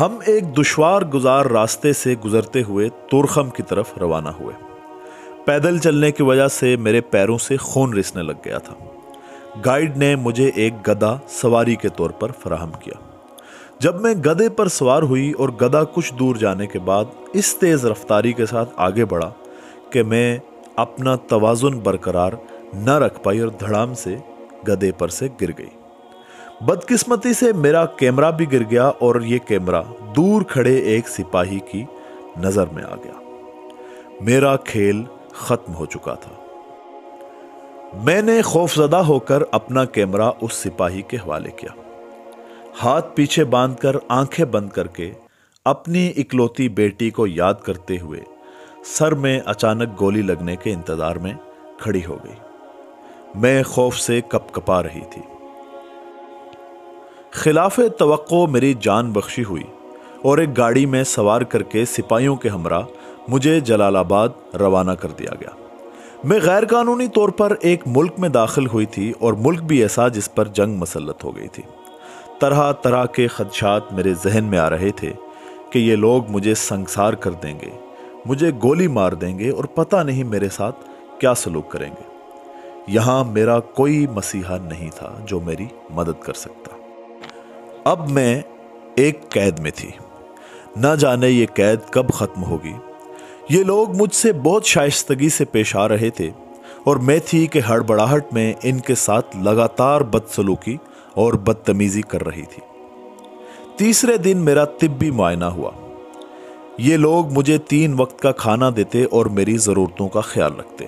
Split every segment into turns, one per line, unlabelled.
ہم ایک دشوار گزار راستے سے گزرتے ہوئے تورخم کی طرف روانہ ہوئے۔ پیدل چلنے کی وجہ سے میرے پیروں سے خون رسنے لگ گیا تھا۔ گائیڈ نے مجھے ایک گدھا سواری کے طور پر فراہم کیا۔ جب میں گدھے پر سوار ہوئی اور گدھا کچھ دور جانے کے بعد اس تیز رفتاری کے ساتھ آگے بڑھا کہ میں اپنا توازن برقرار نہ رکھ پائی اور دھڑام سے گدھے پر سے گر گئی۔ بدقسمتی سے میرا کیمرہ بھی گر گیا اور یہ کیمرہ دور کھڑے ایک سپاہی کی نظر میں آ گیا۔ میرا کھیل ختم ہو چکا تھا۔ میں نے خوفزدہ ہو کر اپنا کیمرہ اس سپاہی کے حوالے کیا۔ ہاتھ پیچھے باندھ کر آنکھیں بند کر کے اپنی اکلوتی بیٹی کو یاد کرتے ہوئے سر میں اچانک گولی لگنے کے انتظار میں کھڑی ہو گئی۔ میں خوف سے کپ کپا رہی تھی۔ خلاف توقع میری جان بخشی ہوئی اور ایک گاڑی میں سوار کر کے سپاہیوں کے ہمراہ مجھے جلال آباد روانہ کر دیا گیا۔ میں غیر قانونی طور پر ایک ملک میں داخل ہوئی تھی اور ملک بھی ایسا جس پر جنگ مسلط ہو گئی تھی۔ طرح طرح کے خدشات میرے ذہن میں آ رہے تھے کہ یہ لوگ مجھے سنگسار کر دیں گے، مجھے گولی مار دیں گے اور پتہ نہیں میرے ساتھ کیا سلوک کریں گے۔ یہاں میرا کوئی مسیحا نہیں تھا جو میری مدد کر سکتا۔ اب میں ایک قید میں تھی۔ نہ جانے یہ قید کب ختم ہوگی۔ یہ لوگ مجھ سے بہت شائستگی سے پیش آ رہے تھے اور میں تھی کہ ہڑبڑاہٹ میں ان کے ساتھ لگاتار بدسلوکی اور بدتمیزی کر رہی تھی۔ تیسرے دن میرا طبی معائنہ ہوا۔ یہ لوگ مجھے 3 وقت کا کھانا دیتے اور میری ضرورتوں کا خیال رکھتے۔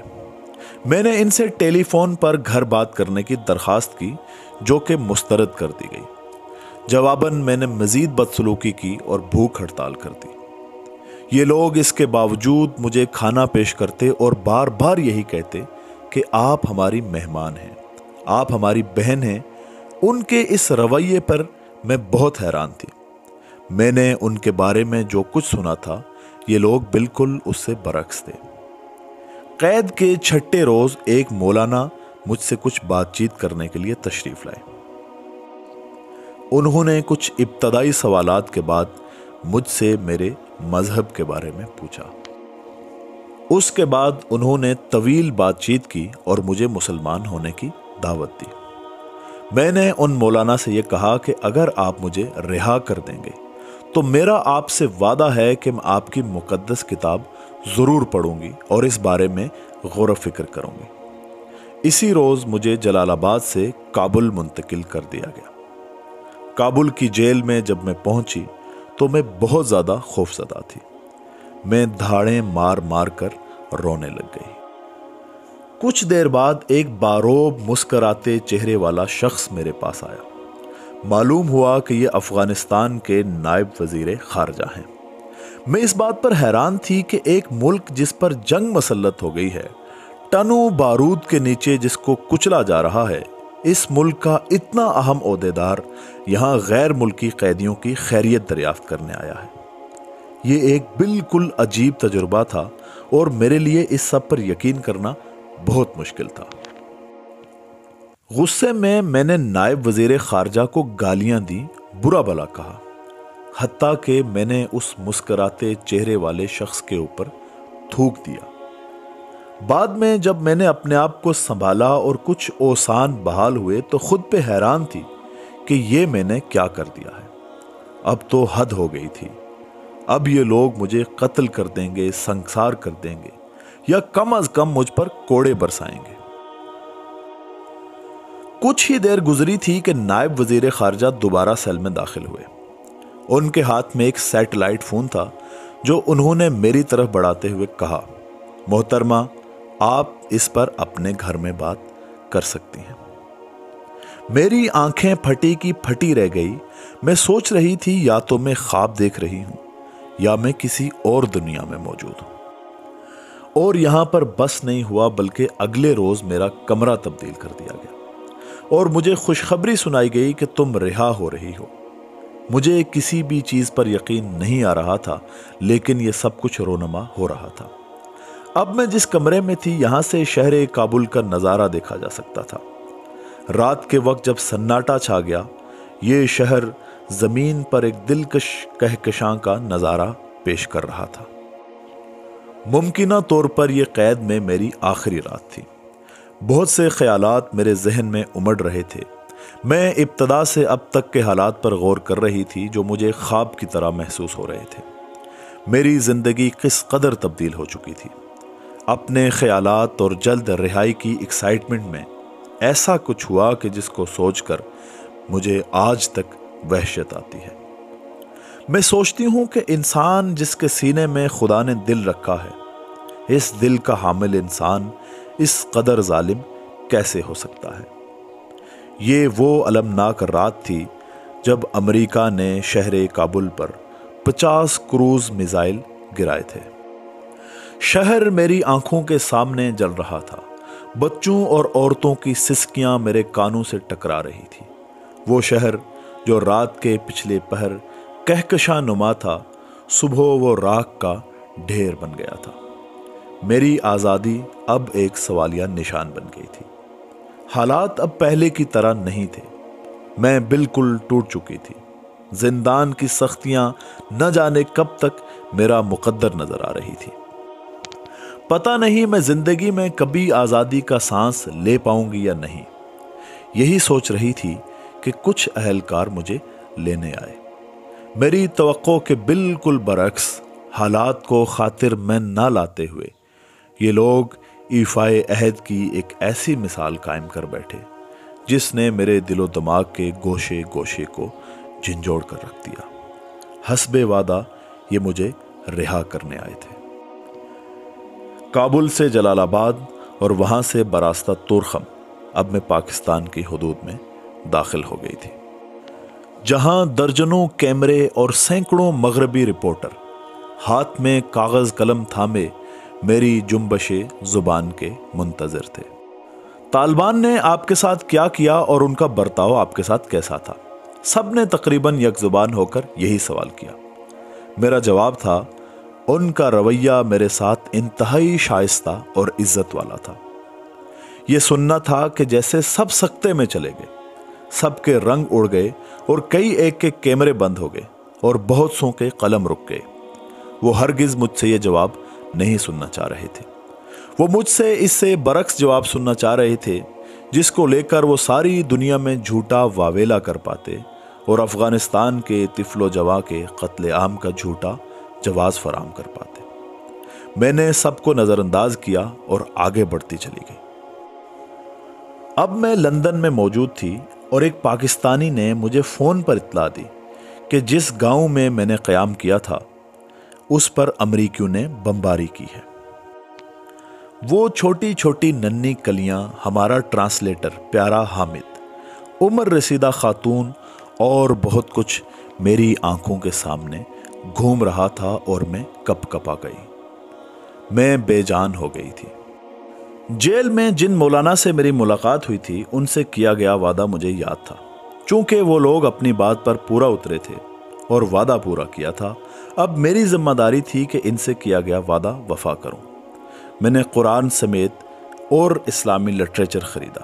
میں نے ان سے ٹیلی فون پر گھر بات کرنے کی درخواست کی جو کہ مسترد کر دی گئی۔ جواباً میں نے مزید بدسلوکی کی اور بھوک ہڑتال کر دی۔ یہ لوگ اس کے باوجود مجھے کھانا پیش کرتے اور بار بار یہی کہتے کہ آپ ہماری مہمان ہیں، آپ ہماری بہن ہیں۔ ان کے اس رویے پر میں بہت حیران تھی۔ میں نے ان کے بارے میں جو کچھ سنا تھا یہ لوگ بالکل اس سے برعکس تھے۔ قید کے 6 روز ایک مولانا مجھ سے کچھ بات چیت کرنے کے لیے تشریف لائے۔ انہوں نے کچھ ابتدائی سوالات کے بعد مجھ سے میرے مذہب کے بارے میں پوچھا۔ اس کے بعد انہوں نے طویل بات چیت کی اور مجھے مسلمان ہونے کی دعوت دی۔ میں نے ان مولانا سے یہ کہا کہ اگر آپ مجھے رہا کر دیں گے تو میرا آپ سے وعدہ ہے کہ میں آپ کی مقدس کتاب ضرور پڑھوں گی اور اس بارے میں غور و فکر کروں گی۔ اسی روز مجھے جلال آباد سے کابل منتقل کر دیا گیا۔ کابل کی جیل میں جب میں پہنچی تو میں بہت زیادہ خوفزدہ تھی۔ میں دھاڑیں مار مار کر رونے لگ گئی۔ کچھ دیر بعد ایک باروب مسکراتے چہرے والا شخص میرے پاس آیا۔ معلوم ہوا کہ یہ افغانستان کے نائب وزیر خارجہ ہیں۔ میں اس بات پر حیران تھی کہ ایک ملک جس پر جنگ مسلط ہو گئی ہے، ٹنوں بارود کے نیچے جس کو کچلا جا رہا ہے، اس ملک کا اتنا اہم عہدیدار یہاں غیر ملکی قیدیوں کی خیریت دریافت کرنے آیا ہے۔ یہ ایک بالکل عجیب تجربہ تھا اور میرے لیے اس سب پر یقین کرنا بہت مشکل تھا۔ غصے میں نے نائب وزیر خارجہ کو گالیاں دی، برا بھلا کہا، حتیٰ کہ میں نے اس مسکراتے چہرے والے شخص کے اوپر تھوک دیا۔ بعد میں جب میں نے اپنے آپ کو سنبھالا اور کچھ اوسان بحال ہوئے تو خود پہ حیران تھی کہ یہ میں نے کیا کر دیا ہے۔ اب تو حد ہو گئی تھی۔ اب یہ لوگ مجھے قتل کر دیں گے، سنگسار کر دیں گے یا کم از کم مجھ پر کوڑے برسائیں گے۔ کچھ ہی دیر گزری تھی کہ نائب وزیر خارجہ دوبارہ سیل میں داخل ہوئے۔ ان کے ہاتھ میں ایک سیٹلائٹ فون تھا جو انہوں نے میری طرف بڑھاتے ہوئے کہا، محترمہ، آپ اس پر اپنے گھر میں بات کر سکتی ہیں۔ میری آنکھیں پھٹی کی پھٹی رہ گئی۔ میں سوچ رہی تھی یا تو میں خواب دیکھ رہی ہوں یا میں کسی اور دنیا میں موجود ہوں۔ اور یہاں پر بس نہیں ہوا بلکہ اگلے روز میرا کمرہ تبدیل کر دیا گیا اور مجھے خوشخبری سنائی گئی کہ تم رہا ہو رہی ہو۔ مجھے کسی بھی چیز پر یقین نہیں آ رہا تھا، لیکن یہ سب کچھ رونما ہو رہا تھا۔ اب میں جس کمرے میں تھی یہاں سے شہر کابل کا نظارہ دیکھا جا سکتا تھا۔ رات کے وقت جب سناٹا چھا گیا، یہ شہر زمین پر ایک دلکش کہکشاں کا نظارہ پیش کر رہا تھا۔ ممکنہ طور پر یہ قید میں میری آخری رات تھی۔ بہت سے خیالات میرے ذہن میں امڑ رہے تھے۔ میں ابتدا سے اب تک کے حالات پر غور کر رہی تھی جو مجھے خواب کی طرح محسوس ہو رہے تھے۔ میری زندگی کس قدر تبدیل ہو چکی تھی۔ اپنے خیالات اور جلد رہائی کی ایکسائٹمنٹ میں ایسا کچھ ہوا کہ جس کو سوچ کر مجھے آج تک وحشت آتی ہے۔ میں سوچتی ہوں کہ انسان جس کے سینے میں خدا نے دل رکھا ہے، اس دل کا حامل انسان اس قدر ظالم کیسے ہو سکتا ہے؟ یہ وہ المناک رات تھی جب امریکہ نے شہر کابل پر 50 کروز میزائل گرائے تھے۔ شہر میری آنکھوں کے سامنے جل رہا تھا۔ بچوں اور عورتوں کی سسکیاں میرے کانوں سے ٹکرا رہی تھی۔ وہ شہر جو رات کے پچھلے پہر کہکشاں نما تھا، صبح وہ راکھ کا ڈھیر بن گیا تھا۔ میری آزادی اب ایک سوالیہ نشان بن گئی تھی۔ حالات اب پہلے کی طرح نہیں تھے۔ میں بالکل ٹوٹ چکی تھی۔ زندان کی سختیاں نہ جانے کب تک میرا مقدر نظر آ رہی تھی۔ پتہ نہیں میں زندگی میں کبھی آزادی کا سانس لے پاؤں گی یا نہیں۔ یہی سوچ رہی تھی کہ کچھ اہلکار مجھے لینے آئے۔ میری توقع کے بالکل برعکس، حالات کو خاطر میں نہ لاتے ہوئے یہ لوگ ایفائے عہد کی ایک ایسی مثال قائم کر بیٹھے جس نے میرے دل و دماغ کے گوشے گوشے کو جھنجھوڑ کر رکھ دیا۔ حسب وعدہ یہ مجھے رہا کرنے آئے تھے۔ کابل سے جلال آباد اور وہاں سے براستہ تورخم اب میں پاکستان کی حدود میں داخل ہو گئی تھی، جہاں درجنوں کیمرے اور سینکڑوں مغربی رپورٹر ہاتھ میں کاغذ قلم تھامے میری جنبش زبان کے منتظر تھے۔ طالبان نے آپ کے ساتھ کیا کیا اور ان کا برتاؤ آپ کے ساتھ کیسا تھا؟ سب نے تقریباً یک زبان ہو کر یہی سوال کیا۔ میرا جواب تھا، ان کا رویہ میرے ساتھ انتہائی شائستہ اور عزت والا تھا۔ یہ سننا تھا کہ جیسے سب سکتے میں چلے گئے، سب کے رنگ اڑ گئے اور کئی ایک کے کیمرے بند ہو گئے اور بہت سوں کے قلم رک گئے۔ وہ ہرگز مجھ سے یہ جواب نہیں سننا چاہ رہے تھے۔ وہ مجھ سے اس سے برعکس جواب سننا چاہ رہے تھے جس کو لے کر وہ ساری دنیا میں جھوٹا واویلا کر پاتے اور افغانستان کے طفل و جواں کے قتل عام کا جھوٹا جواز فراہم کر پاتے۔ میں نے سب کو نظر انداز کیا اور آگے بڑھتی چلی گئی۔ اب میں لندن میں موجود تھی اور ایک پاکستانی نے مجھے فون پر اطلاع دی کہ جس گاؤں میں میں نے قیام کیا تھا اس پر امریکیوں نے بمباری کی ہے۔ وہ چھوٹی چھوٹی ننھی کلیاں ہمارا ٹرانسلیٹر پیارا حامد، عمر رسیدہ خاتون اور بہت کچھ میری آنکھوں کے سامنے گھوم رہا تھا اور میں کپ کپا گئی۔ میں بے جان ہو گئی تھی۔ جیل میں جن مولانا سے میری ملاقات ہوئی تھی ان سے کیا گیا وعدہ مجھے یاد تھا۔ چونکہ وہ لوگ اپنی بات پر پورا اترے تھے اور وعدہ پورا کیا تھا، اب میری ذمہ داری تھی کہ ان سے کیا گیا وعدہ وفا کروں۔ میں نے قرآن سمیت اور اسلامی لٹریچر خریدا۔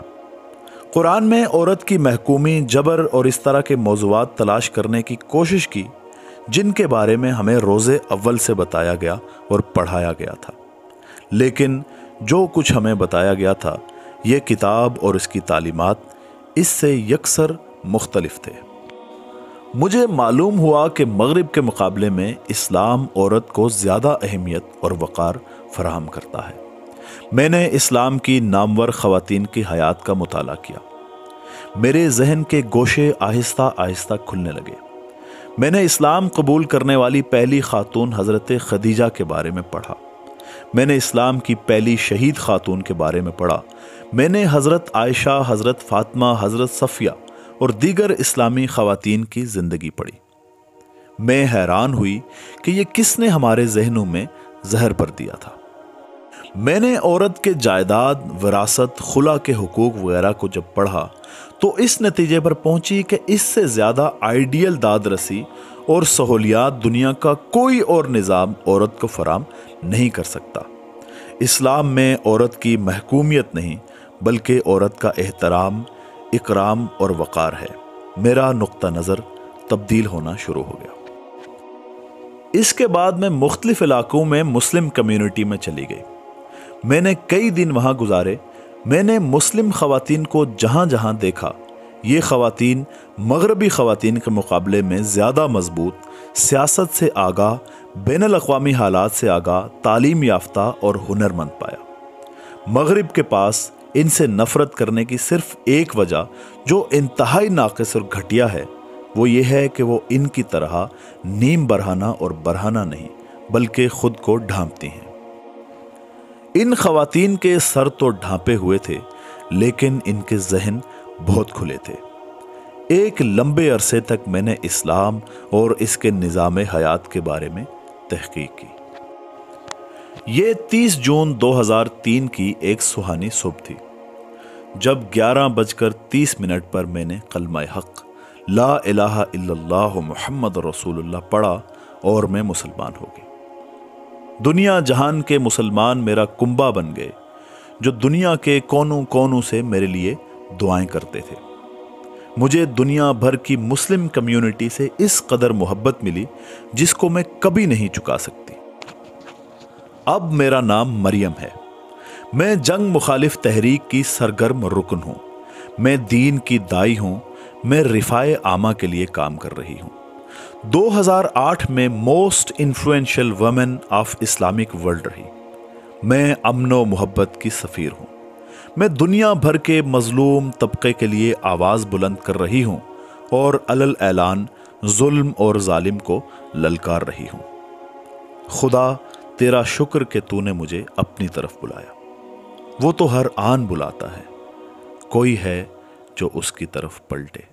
قرآن میں عورت کی محکومی، جبر اور اس طرح کے موضوعات تلاش کرنے کی کوشش کی جن کے بارے میں ہمیں روزے اول سے بتایا گیا اور پڑھایا گیا تھا۔ لیکن جو کچھ ہمیں بتایا گیا تھا، یہ کتاب اور اس کی تعلیمات اس سے یکسر مختلف تھے۔ مجھے معلوم ہوا کہ مغرب کے مقابلے میں اسلام عورت کو زیادہ اہمیت اور وقار فراہم کرتا ہے۔ میں نے اسلام کی نامور خواتین کی حیات کا مطالعہ کیا۔ میرے ذہن کے گوشے آہستہ آہستہ کھلنے لگے۔ میں نے اسلام قبول کرنے والی پہلی خاتون حضرت خدیجہ کے بارے میں پڑھا۔ میں نے اسلام کی پہلی شہید خاتون کے بارے میں پڑھا۔ میں نے حضرت عائشہ، حضرت فاطمہ، حضرت صفیہ اور دیگر اسلامی خواتین کی زندگی پڑھی۔ میں حیران ہوئی کہ یہ کس نے ہمارے ذہنوں میں زہر بھر دیا تھا۔ میں نے عورت کے جائیداد، وراثت، خلا کے حقوق وغیرہ کو جب پڑھا تو اس نتیجے پر پہنچی کہ اس سے زیادہ آئیڈیل داد رسی اور سہولیات دنیا کا کوئی اور نظام عورت کو فراہم نہیں کر سکتا۔ اسلام میں عورت کی محکومیت نہیں بلکہ عورت کا احترام، اکرام اور وقار ہے۔ میرا نقطہ نظر تبدیل ہونا شروع ہو گیا۔ اس کے بعد میں مختلف علاقوں میں مسلم کمیونٹی میں چلی گئی۔ میں نے کئی دن وہاں گزارے۔ میں نے مسلم خواتین کو جہاں جہاں دیکھا، یہ خواتین مغربی خواتین کے مقابلے میں زیادہ مضبوط، سیاست سے آگاہ، بین الاقوامی حالات سے آگاہ، تعلیم یافتہ اور ہنرمند پایا۔ مغرب کے پاس ان سے نفرت کرنے کی صرف ایک وجہ جو انتہائی ناقص اور گھٹیا ہے، وہ یہ ہے کہ وہ ان کی طرح نیم برہنہ اور برہنہ نہیں بلکہ خود کو ڈھانپتی ہیں۔ ان خواتین کے سر تو ڈھانپے ہوئے تھے لیکن ان کے ذہن بہت کھلے تھے۔ ایک لمبے عرصے تک میں نے اسلام اور اس کے نظام حیات کے بارے میں تحقیق کی۔ یہ 30 جون 2003 کی ایک سہانی صبح تھی جب 11:30 پر میں نے کلمہ حق لا الہ الا اللہ محمد رسول اللہ پڑھا اور میں مسلمان ہو گئی۔ دنیا جہان کے مسلمان میرا کنبہ بن گئے جو دنیا کے کونوں کونوں سے میرے لیے دعائیں کرتے تھے۔ مجھے دنیا بھر کی مسلم کمیونٹی سے اس قدر محبت ملی جس کو میں کبھی نہیں چکا سکتی۔ اب میرا نام مریم ہے۔ میں جنگ مخالف تحریک کی سرگرم رکن ہوں۔ میں دین کی دائی ہوں۔ میں رفاع عامہ کے لیے کام کر رہی ہوں۔ 2008 میں most influential woman of Islamic world رہی۔ میں امن و محبت کی سفیر ہوں۔ میں دنیا بھر کے مظلوم طبقے کے لیے آواز بلند کر رہی ہوں اور علل اعلان ظلم اور ظالم کو للکار رہی ہوں۔ خدا تیرا شکر کہ تو نے مجھے اپنی طرف بلایا۔ وہ تو ہر آن بلاتا ہے، کوئی ہے جو اس کی طرف پلٹے۔